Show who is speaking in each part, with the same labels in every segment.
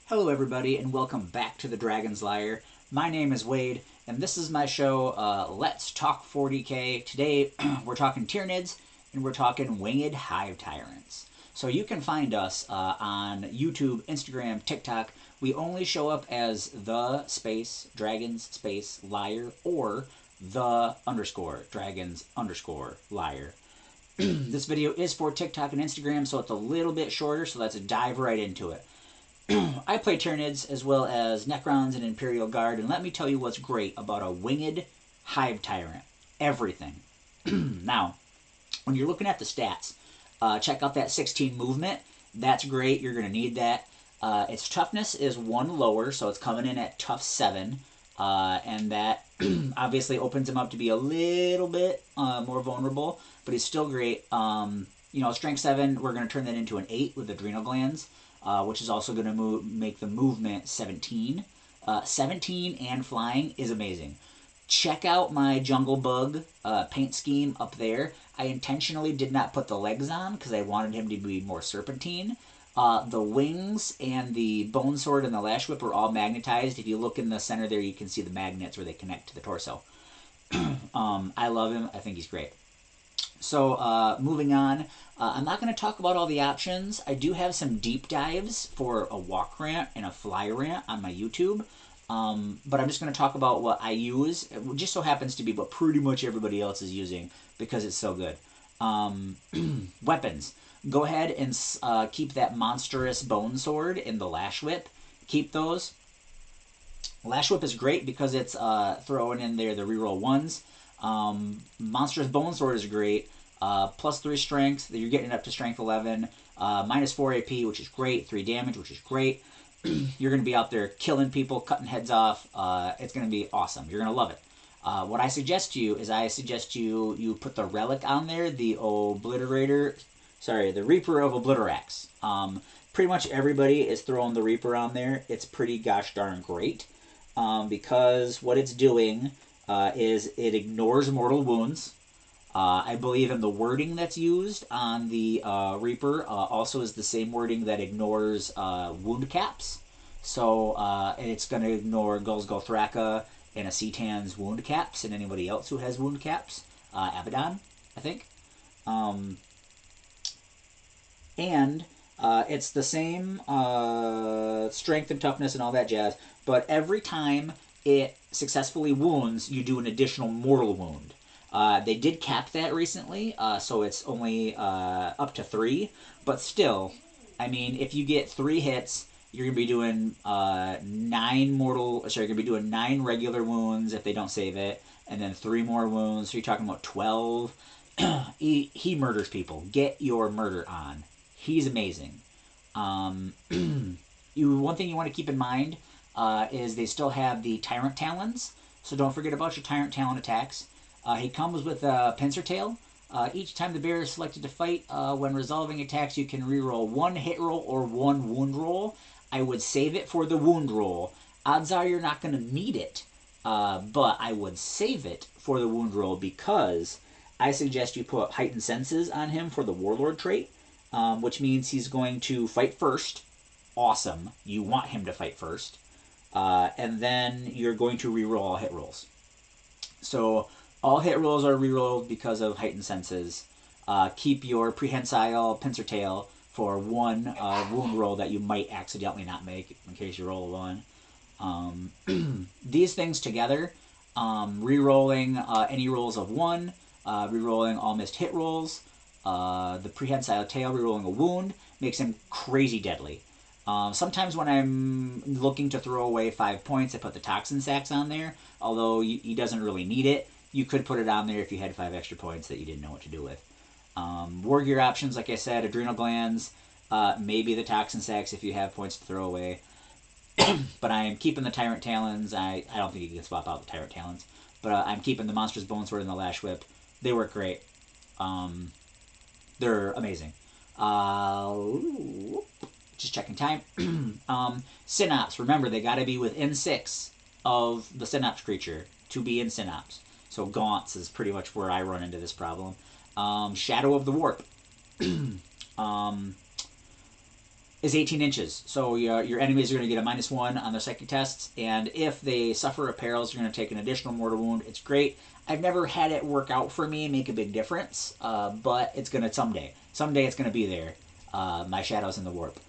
Speaker 1: Hello everybody and welcome back to the Dragon's Lair. My name is Wade and this is my show, Let's Talk 40K. Today we're talking Tyranids and we're talking Winged Hive Tyrants. So you can find us on YouTube, Instagram, TikTok. We only show up as the space dragons space liar or the underscore dragons underscore liar. This video is for TikTok and Instagram, so it's a little bit shorter, so let's dive right into it. I play Tyranids as well as Necrons and Imperial Guard, and let me tell you what's great about a Winged Hive Tyrant. Everything. Now, when you're looking at the stats, check out that 16 movement. That's great. You're going to need that. Its toughness is 1 lower, so it's coming in at tough 7. And that obviously opens him up to be a little bit more vulnerable, but he's still great. Strength 7, we're going to turn that into an 8 with adrenal glands. Which is also going to make the movement 17. 17 and flying is amazing. Check out my Jungle Bug paint scheme up there. I intentionally did not put the legs on because I wanted him to be more serpentine. The wings and the bone sword and the lash whip are all magnetized. If you look in the center there, you can see the magnets where they connect to the torso. I love him. I think he's great. So moving on, I'm not going to talk about all the options. I do have some deep dives for a walk rant and a fly rant on my YouTube. But I'm just going to talk about what I use. It just so happens to be what pretty much everybody else is using because it's so good. Weapons. Go ahead and keep that monstrous bone sword and the lash whip. Keep those. Lash whip is great because it's throwing in there the reroll 1s. Monstrous bone sword is great. Plus 3 strength, you're getting up to strength 11. Minus 4 AP, which is great. 3 damage, which is great. You're going to be out there killing people, cutting heads off. It's going to be awesome. You're going to love it. What I suggest to you is you put the relic on there, the Reaper of Obliterax. Pretty much everybody is throwing the Reaper on there. It's pretty gosh darn great. Because what it's doing is it ignores mortal wounds. I believe in the wording that's used on the Reaper also is the same wording that ignores wound caps. So it's going to ignore Gul's Gothraka and Acetan's wound caps and anybody else who has wound caps. Abaddon, I think. And it's the same strength and toughness and all that jazz, but every time it successfully wounds, you do an additional mortal wound. They did cap that recently, so it's only up to 3. But still, I mean, if you get 3 hits, you're gonna be doing 9 regular wounds if they don't save it, and then 3 more wounds. So you're talking about 12. He murders people. Get your murder on. He's amazing. One thing you want to keep in mind is they still have the Tyrant Talons, so don't forget about your Tyrant Talon attacks. He comes with a pincer tail. Each time the bear is selected to fight, when resolving attacks, you can reroll 1 hit roll or 1 wound roll. I would save it for the wound roll. Odds are you're not going to need it, but I would save it for the wound roll because I suggest you put heightened senses on him for the warlord trait, which means he's going to fight first. Awesome. You want him to fight first. And then you're going to reroll all hit rolls. So all hit rolls are rerolled because of heightened senses. Keep your prehensile pincer tail for 1 wound roll that you might accidentally not make in case you roll a 1. These things together, rerolling any rolls of 1, rerolling all missed hit rolls, the prehensile tail rerolling a wound, makes him crazy deadly. Sometimes when I'm looking to throw away 5 points, I put the toxin sacks on there, although he doesn't really need it. You could put it on there if you had 5 extra points that you didn't know what to do with. War gear options, like I said, adrenal glands, maybe the toxin sacks if you have points to throw away. But I am keeping the Tyrant Talons. I don't think you can swap out the Tyrant Talons. But I'm keeping the Monstrous Bone Sword and the Lash Whip. They work great. They're amazing. Just checking time. Synops. Remember, they got to be within 6 of the Synops creature to be in Synops. So Gaunts is pretty much where I run into this problem. Shadow of the Warp. is 18 inches. So your enemies are going to get a -1 on their psychic tests, and if they suffer a perils, you're going to take an additional mortal wound. It's great. I've never had it work out for me and make a big difference, but it's going to someday. Someday it's going to be there. My Shadows in the Warp.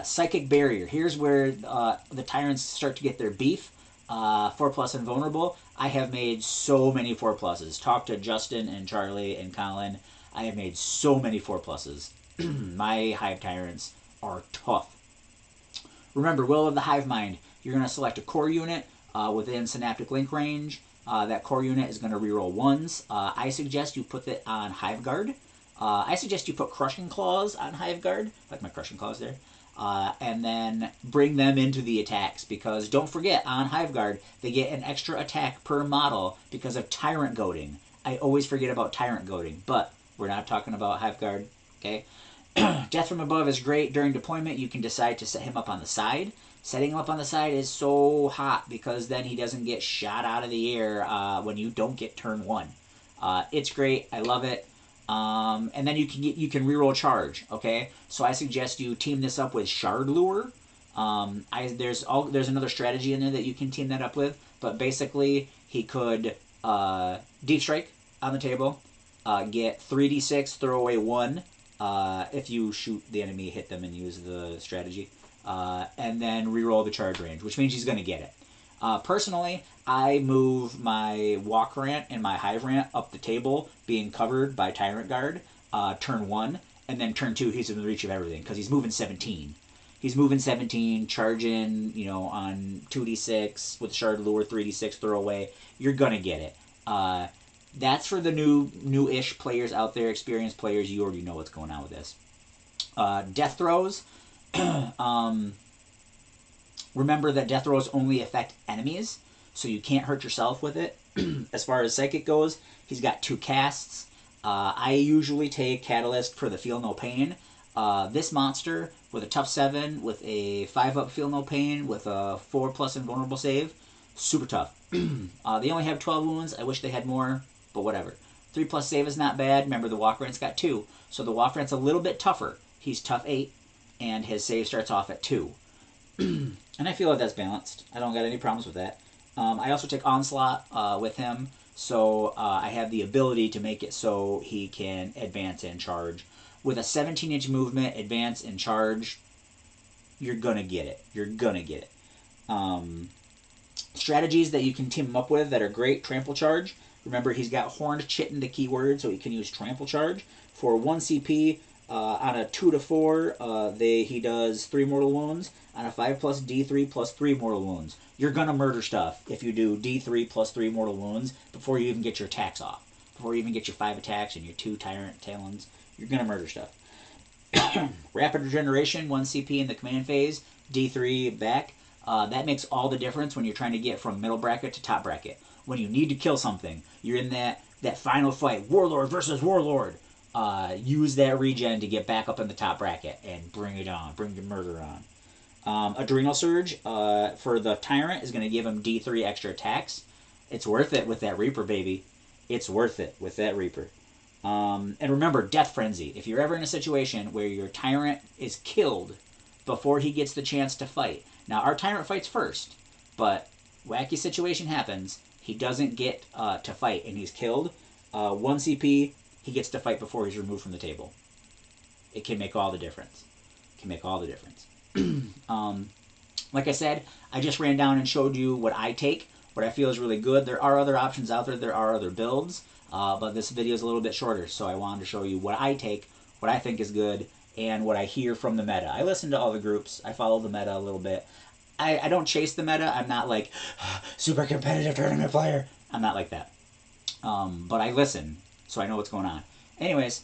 Speaker 1: Psychic Barrier. Here's where the Tyrants start to get their beef. 4+ invulnerable. I have made so many 4+. Talk to Justin and Charlie and Colin. I have made so many 4+. My Hive Tyrants are tough. Remember, Will of the Hive Mind. You're going to select a core unit within Synaptic Link range. That core unit is going to reroll 1s. I suggest you put it on Hive Guard. I suggest you put Crushing Claws on Hive Guard, like my Crushing Claws there, and then bring them into the attacks, because don't forget, on Hive Guard, they get an extra attack per model because of Tyrant Goading. I always forget about Tyrant Goading, but we're not talking about Hive Guard, okay? Death from Above is great. During deployment, you can decide to set him up on the side. Setting him up on the side is so hot because then he doesn't get shot out of the air when you don't get turn 1. It's great. I love it. And then you can reroll charge. Okay, so I suggest you team this up with Shard Lure. There's another strategy in there that you can team that up with, but basically he could Deep Strike on the table, get 3d6, throw away 1. If you shoot the enemy, hit them, and use the strategy, and then reroll the charge range, which means he's going to get it. Personally, I move my Walk Rant and my Hive Rant up the table, being covered by Tyrant Guard, turn 1, and then turn 2, he's in reach of everything, because he's moving 17. He's moving 17, charging, on 2d6, with Shard Lure, 3d6, throw away. You're going to get it. That's for the new-ish players out there, experienced players. You already know what's going on with this. Death throws. Remember that death throws only affect enemies, so you can't hurt yourself with it. As far as Psychic goes, he's got 2 casts. I usually take Catalyst for the Feel No Pain. This monster, with a tough 7, with a 5-up Feel No Pain, with a 4+ invulnerable save, super tough. They only have 12 wounds. I wish they had more, but whatever. 3+ save is not bad. Remember, the Walk Rant's got 2, so the Walk Rant's a little bit tougher. He's tough 8, and his save starts off at 2. And I feel like that's balanced. I don't got any problems with that. I also take Onslaught with him, so I have the ability to make it so he can advance and charge. With a 17-inch movement, advance and charge, you're going to get it. You're going to get it. Strategies that you can team him up with that are great. Trample Charge. Remember, he's got Horned Chitin, the keyword, so he can use Trample Charge. For 1 CP, on a 2 to 4, he does 3 mortal wounds. On a 5+ D3 plus 3 mortal wounds. You're going to murder stuff if you do D3 plus 3 mortal wounds before you even get your attacks off. Before you even get your 5 attacks and your 2 Tyrant Talons. You're going to murder stuff. Rapid Regeneration, 1 CP in the command phase, D3 back. That makes all the difference when you're trying to get from middle bracket to top bracket. When you need to kill something, you're in that final fight, Warlord versus Warlord. Use that regen to get back up in the top bracket and bring it on. Bring the murder on. Adrenal Surge for the Tyrant is going to give him D3 extra attacks. It's worth it with that Reaper, baby. It's worth it with that Reaper. And remember, Death Frenzy. If you're ever in a situation where your Tyrant is killed before he gets the chance to fight. Now, our Tyrant fights first, but wacky situation happens. He doesn't get to fight, and he's killed. 1 CP, he gets to fight before he's removed from the table. It can make all the difference. It can make all the difference. Like I said, I just ran down and showed you what I take, what I feel is really good. There are other options out there. There are other builds, but this video is a little bit shorter, so I wanted to show you what I take, what I think is good, and what I hear from the meta. I listen to all the groups. I follow the meta a little bit. I don't chase the meta. I'm not like super competitive tournament player. I'm not like that. But I listen, so I know what's going on. Anyways,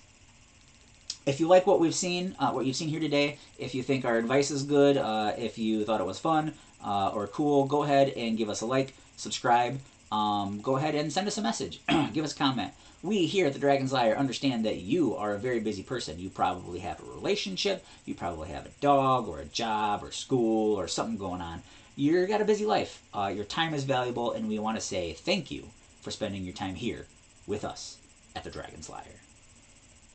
Speaker 1: if you like what you've seen here today, if you think our advice is good, if you thought it was fun or cool, go ahead and give us a like, subscribe. Go ahead and send us a message. Give us a comment. We here at the Dragon's Lair understand that you are a very busy person. You probably have a relationship. You probably have a dog or a job or school or something going on. You've got a busy life. Your time is valuable, and we want to say thank you for spending your time here with us at the Dragon's Lair.